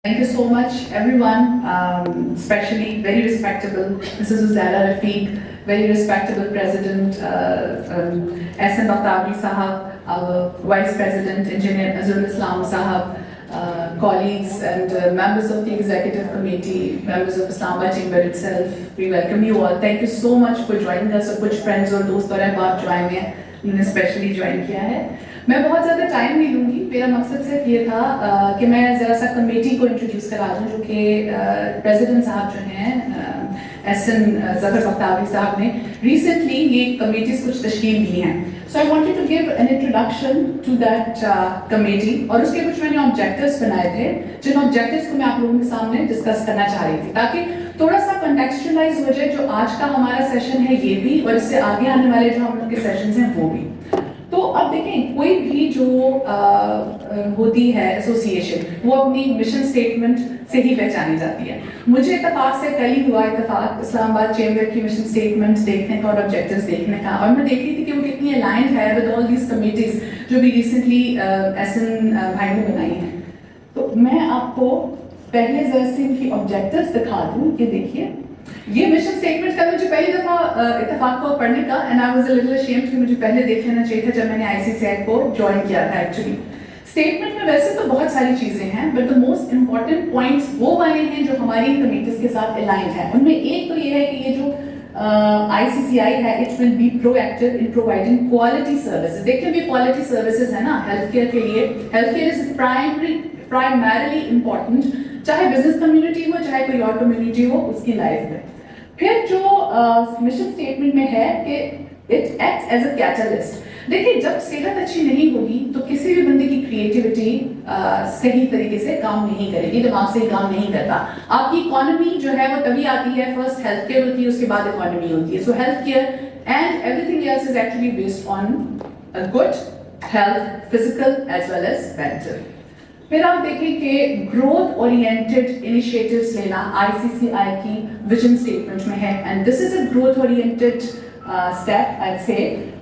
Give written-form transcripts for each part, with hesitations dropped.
Thank you so much, everyone, especially very respectable Mrs. Uzaila Rafiq, very respectable President S.N. Bakhtabri Sahab, our Vice President Engineer Azrul Islam Sahab, colleagues and members of the Executive Committee, members of Islamabad Chamber itself, we welcome you all. Thank you so much for joining us. और कुछ friends और दोस्त और अहबाब जो आए हैं, उन्होंने स्पेशली ज्वाइन किया है. मैं बहुत ज़्यादा टाइम नहीं लूँगी. मेरा मकसद सिर्फ ये था कि मैं ज़रा सा कमेटी को इंट्रोड्यूस करा दूँ, जो कि प्रेसिडेंट साहब जो हैं एस.एन. ज़फ़र बख्तावरी साहब ने रिसेंटली ये कमेटीज़ कुछ तश्कील दी हैं. So I wanted to give an introduction to that committee और उसके कुछ मैंने ऑब्जेक्टिव्स बनाए थे, जिन ऑब्जेक्टिव्स को मैं आप लोगों के सामने डिस्कस करना चाह रही थी, ताकि थोड़ा सा कंटेक्चुअलाइज हो जाए जो आज का हमारा सेशन है ये भी, और इससे आगे आने वाले जो हम लोग के सेशंस हैं वो भी. तो अब देखें, कोई भी जो होती है एसोसिएशन, वो अपनी मिशन स्टेटमेंट से ही पहचानी जाती है. मुझे इत्तेफाक से कल ही हुआ इत्तेफाक इस्लामाबाद चेंबर की मिशन स्टेटमेंट देखने का और ऑब्जेक्टिव्स देखने का, और मैं देख रही थी कि वो कितनी अलाइंड है विद ऑल दीज कमिटीज जो भी रिसेंटली एस.एन. भाई ने बनाई हैं. तो मैं आपको पहले जरा से इनकी ऑब्जेक्टिव्स दिखा दूँ. ये देखिए, ये मिशन स्टेटमेंट का मुझे पहली दफा इत्तेफाक को पढ़ने का, and I was a little ashamed कि मुझे पहले देख लेना चाहिए था जब मैंने आईसीसीआई को ज्वाइन किया था. एक्चुअली स्टेटमेंट में वैसे तो बहुत सारी चीजें हैं, but the most important points वो वाले हैं जो हमारी कमिटीज के साथ अलाइंड है. उनमें एक तो ये है कि ये जो ICCI है, it will be proactive in providing quality services. देखिए भी क्वालिटी सर्विसेज है ना हेल्थ केयर के लिए. Health care is primarily important, चाहे बिजनेस कम्युनिटी हो चाहे कोई और कम्युनिटी हो उसकी लाइफ में. फिर जो मिशन स्टेटमेंट में है कि it acts as a catalyst. देखिए, जब सेहत अच्छी नहीं होगी तो किसी भी बंदे की क्रिएटिविटी सही तरीके से काम नहीं करेगी, दिमाग से काम नहीं करता. आपकी इकोनॉमी जो है वो तभी आती है, फर्स्ट हेल्थ केयर होती है, उसके बाद इकोनॉमी होती है. So health care and everything else is actually based on a good health, physical as well as mental. फिर आप देखें कि ग्रोथ ओरिएंटेड इनिशिएटिव्स लेना आईसीसीआई की विजन स्टेटमेंट में है, and this is a growth oriented step I say.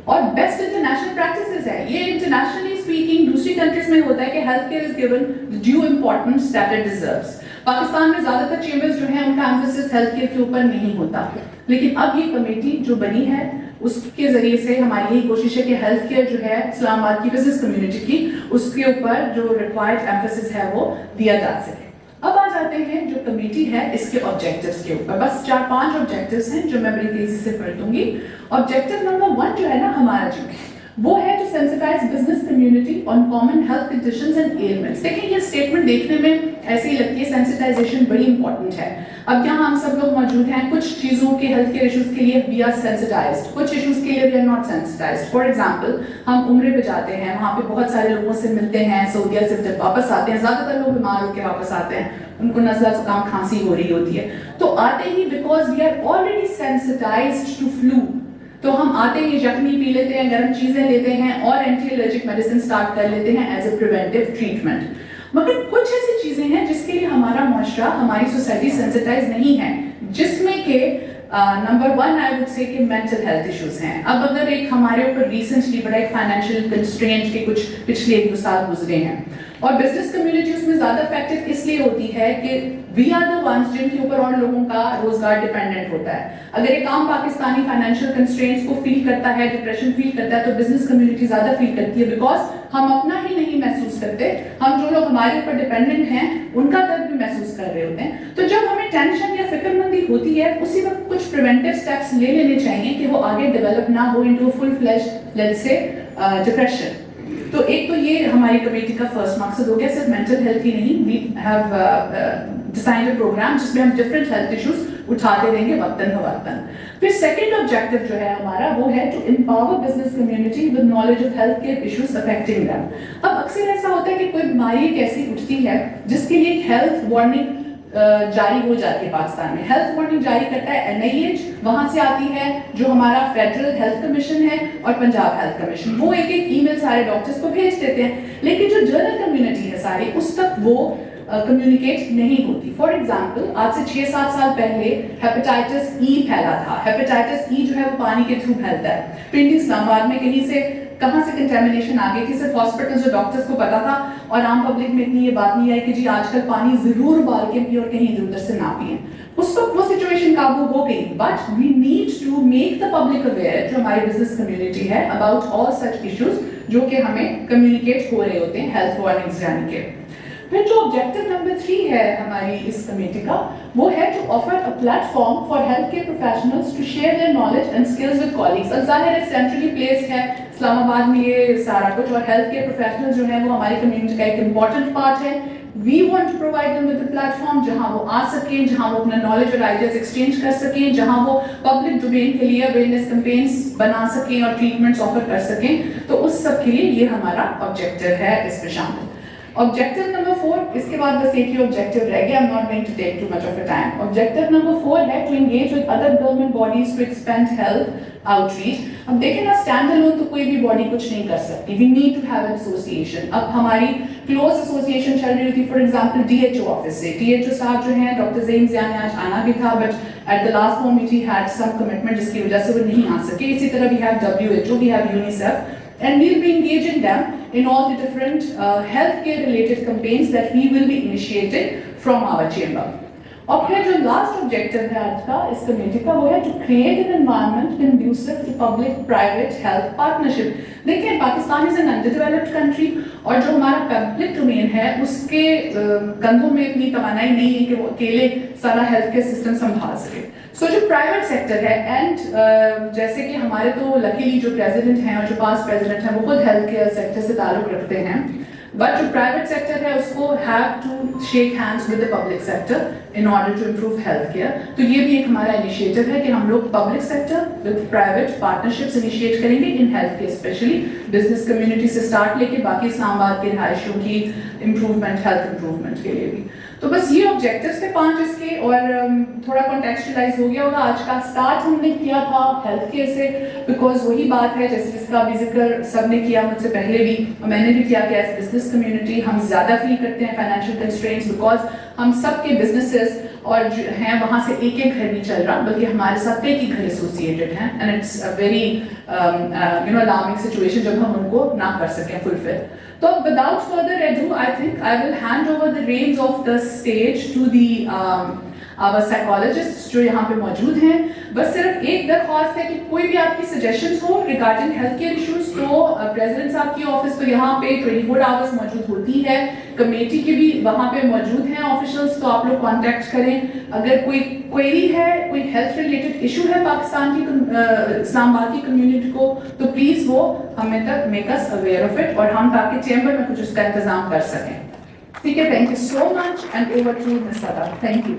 और best international practices है ये. इंटरनेशनली स्पीकिंग दूसरी कंट्रीज में होता है कि health care is given the due importance that it deserves. Pakistan में ज्यादातर चेंबर्स जो हैं उनका एम्फेसिस हेल्थ केयर के ऊपर नहीं होता, लेकिन अब ये कमेटी जो बनी है उसके जरिए से हमारी यही कोशिश है कि हेल्थ केयर जो है इस्लामाबाद की बिजनेस कम्युनिटी की, उसके ऊपर जो रिक्वायर्ड एम्फेसिस है वो दिया जा सके. अब आ जाते हैं जो कमेटी है इसके ऑब्जेक्टिव्स के ऊपर. बस 4-5 ऑब्जेक्टिव्स हैं जो मैं बड़ी तेजी से पढ़ दूंगी. ऑब्जेक्टिव नंबर 1 जो है ना हमारा जो वो है to sensitize business community on common health conditions and elements. देखिए, ये स्टेटमेंट देखने में ऐसे ही लगती है, सेंसिटाइजेशन बड़ी इंपॉर्टेंट है. अब यहाँ हम सब लोग मौजूद हैं, कुछ चीज़ों के हेल्थ केयर इशूज़ के लिए वी आर सेंसिटाइज्ड, कुछ इशूज़ के लिए we are not sensitized. For example, हम उम्रे पे जाते हैं, वहाँ पे बहुत सारे लोगों से मिलते हैं, सऊदीया से जब वापस आते हैं, ज़्यादातर लोग बीमार होकर वापस आते हैं, उनको नज़ला जुकाम खांसी हो रही होती है. तो आते ही because we are already sensitized to flu, तो हम आते ही जख्मी पी लेते हैं, गर्म चीजें लेते हैं और एंटी एलर्जिक मेडिसिन स्टार्ट कर लेते हैं एज ए प्रिवेंटिव ट्रीटमेंट. मगर कुछ ऐसी चीजें हैं जिसके लिए हमारा मुआशरा, हमारी सोसाइटी सेंसिटाइज नहीं है, जिसमें के नंबर 1 आई वुड से कि मेंटल हेल्थ इश्यूज हैं. अब अगर एक हमारे ऊपर रिसेंटली बड़ा एक फाइनेंशियल कंस्ट्रेंट के कुछ पिछले 1-2 साल गुजरे हैं, और बिजनेस कम्युनिटी उसमें ज्यादा इफेक्टिव इसलिए होती है कि वी आर द वंस जिनके ऊपर और लोगों का रोजगार डिपेंडेंट होता है. अगर एक आम पाकिस्तानी फाइनेंशियल कंस्ट्रेंट्स को फील करता है, डिप्रेशन फील करता है, तो बिजनेस कम्युनिटी ज्यादा फील करती है, बिकॉज हम अपना ही नहीं महसूस करते, हम जो लोग हमारे ऊपर डिपेंडेंट हैं उनका दर्द भी महसूस कर रहे होते हैं. तो जब हमें टेंशन या फिक्रमंदी होती है, उसी वक्त कुछ प्रिवेंटिव स्टेप्स ले लेने चाहिए कि वो आगे डेवलप ना हो into full fledged let's say depression. तो एक तो ये हमारी कमेटी का फर्स्ट मकसद हो गया. सिर्फ मेंटल हेल्थ ही नहीं, we have designed a programme जिसमें हम डिफरेंट हेल्थ इश्यूज उठाते रहेंगे वक्तन फवक्तन. फिर सेकंड ऑब्जेक्टिव जो है हमारा वो है to empower business community with knowledge of health care issues affecting them. अब अक्सर ऐसा होता है कि कोई बीमारी एक ऐसी उठती है जिसके लिए हेल्थ वार्निंग जारी हो जाती है. पाकिस्तान में हेल्थ वार्निंग जारी करता है NIH, वहां से आती है जो हमारा फेडरल हेल्थ कमीशन है और पंजाब हेल्थ कमीशन, वो एक ईमेल सारे डॉक्टर्स को भेज देते हैं, लेकिन जो जनरल कम्युनिटी है सारी उस तक वो कम्युनिकेट नहीं होती. फॉर एग्जाम्पल, आज से 6-7 साल पहले हेपेटाइटिस E फैला था. हेपेटाइटिस E जो है वो पानी के थ्रू फैलता है. पिंडी इस्लामाबाद में कहीं से کہاں سے کنٹامینیشن آ گئی تھی. صرف ہاسپٹل جو ڈاکٹرس کو پتا تھا اور عام پبلک میں اتنی یہ بات نہیں آئی کہ جی آج کل پانی ضرور ابال کے پیے اور کہیں ادھر ادھر سے نہ پئیں. اس وقت وہ سچویشن قابو ہو گئی. But we need to make the public aware, جو ہماری بزنس کمیونٹی ہے, اباؤٹ آل سچ ایشوز جو کہ ہمیں کمیونیکیٹ ہو رہے ہوتے ہیں ہیلتھ وارننگز یعنی کہ. پھر جو آبجیکٹو نمبر 3 ہے ہماری اس کمیٹی کا, وہ ہے to offer a platform for health care professionals to share their knowledge and skills with colleagues. اور ظاہر ہے سینٹرلی پلیسڈ ہے اسلام آباد میں یہ سارا کچھ, اور ہیلتھ کیئر پروفیشنل جو ہیں وہ ہماری کمیونٹی کا ایک امپورٹنٹ پارٹ ہے. We want to provide them with a platform جہاں وہ آ سکیں, جہاں وہ اپنا نالج اور آئیڈیاز ایکسچینج کر سکیں, جہاں وہ پبلک ڈومین کے لیے اویئرنیس کمپینس بنا سکیں اور ٹریٹمنٹس آفر کر سکیں. تو اس سب کے لیے یہ ہمارا آبجیکٹو ہے اس میں شامل. آبجیکٹو نمبر 4, اس کے بعد بس ایک ہی آبجیکٹو رہ گیا. I'm not going to take too much of your time. Objective number 4 ہے to engage with other government bodies to expand health outreach. اب دیکھیں نا, اسٹینڈ الون تو کوئی بھی باڈی کچھ نہیں کر سکتی. We need to have an association. اب ہماری کلوز ایسوسیشن چل رہی ہوتی, for example D H O office سے. ڈی ایچ او صاحب جو ہیں ڈاکٹر زین ضیاء نے آج آنا بھی تھا, but at the last moment ہی ہیڈ سم کمٹمنٹ جس کی وجہ سے وہ نہیں آ سکے. اسی طرح we have WHO, we have UNICEF, and we'll be engaging them in all the different healthcare related campaigns that we will be initiating from our chamber. اور پھر جو لاسٹ آبجیکٹو ہے آج کا اس کمیٹی کا, وہ ہے to create an environment conducive to public private health partnership. دیکھیں Pakistan is an underdeveloped country, اور جو ہمارا پبلک ڈومین ہے اس کے کندھوں میں اتنی توانائی نہیں ہے کہ وہ اکیلے سارا ہیلتھ کیئر سسٹم سنبھال سکے. سو جو پرائیویٹ سیکٹر ہے, اینڈ جیسے کہ ہمارے تو لکیلی جو پریزیڈنٹ ہیں اور جو پاس پریزیڈنٹ ہیں وہ خود ہیلتھ کیئر سیکٹر سے تعلق رکھتے ہیں, بٹ جو پرائیویٹ سیکٹر ہے اس کو have to shake hands with the public sector in order to improve health care. تو یہ بھی ایک ہمارا انیشیٹو ہے کہ ہم لوگ public sector with private partnerships initiate کریں گے in health care, especially business community سے اسٹارٹ لے کے باقی اسلام آباد کے رہائشیوں کی امپروومنٹ, ہیلتھ امپروومنٹ کے لیے بھی. تو بس یہ آبجیکٹیوز تھے 5 اس کے, اور تھوڑا کانٹیکسچلائز ہو گیا ہوگا. آج کا اسٹارٹ ہم نے کیا تھا ہیلتھ کیئر سے, بیکاز وہی بات ہے جیسے جس کا بھی ذکر سب نے کیا مجھ سے پہلے بھی, اور میں نے بھی کیا کہ ایز بزنس کمیونٹی ہم زیادہ فیل کرتے ہیں فائنینشیل کنسٹرینٹس, بیکاز ہم سب کے بزنسز اور جو ہیں وہاں سے ایک ایک گھر نہیں چل رہا, بلکہ ہمارے ساتھ کئی گھر ایسوسیٹڈ ہیں, and it's a very alarming situation جب ہم ان کو نہ کر سکیں فلفل. So without further ado, I think I will hand over the reins of the stage to the our psychologists جو یہاں پہ موجود ہیں. بس صرف ایک درخواست ہے کہ کوئی بھی آپ کی سجیشنز ہو ریگارڈنگ ہیلتھ کیئر ایشوز, تو پریزیڈنٹ صاحب کی آفس تو یہاں پہ 24 آورس موجود ہوتی ہے, کمیٹی کی بھی وہاں پہ موجود ہیں آفیشلس, تو آپ لوگ کانٹیکٹ کریں. اگر کوئی کوئری ہے, کوئی ہیلتھ ریلیٹڈ ایشو ہے پاکستان کی اسلام آباد کی کمیونٹی کو, تو پلیز وہ ہمیں تک make us aware of it, اور ہم تاکہ چیمبر میں کچھ اس کا انتظام کر سکیں. ٹھیک ہے, thank you so much, and over to miss Sada. Thank you.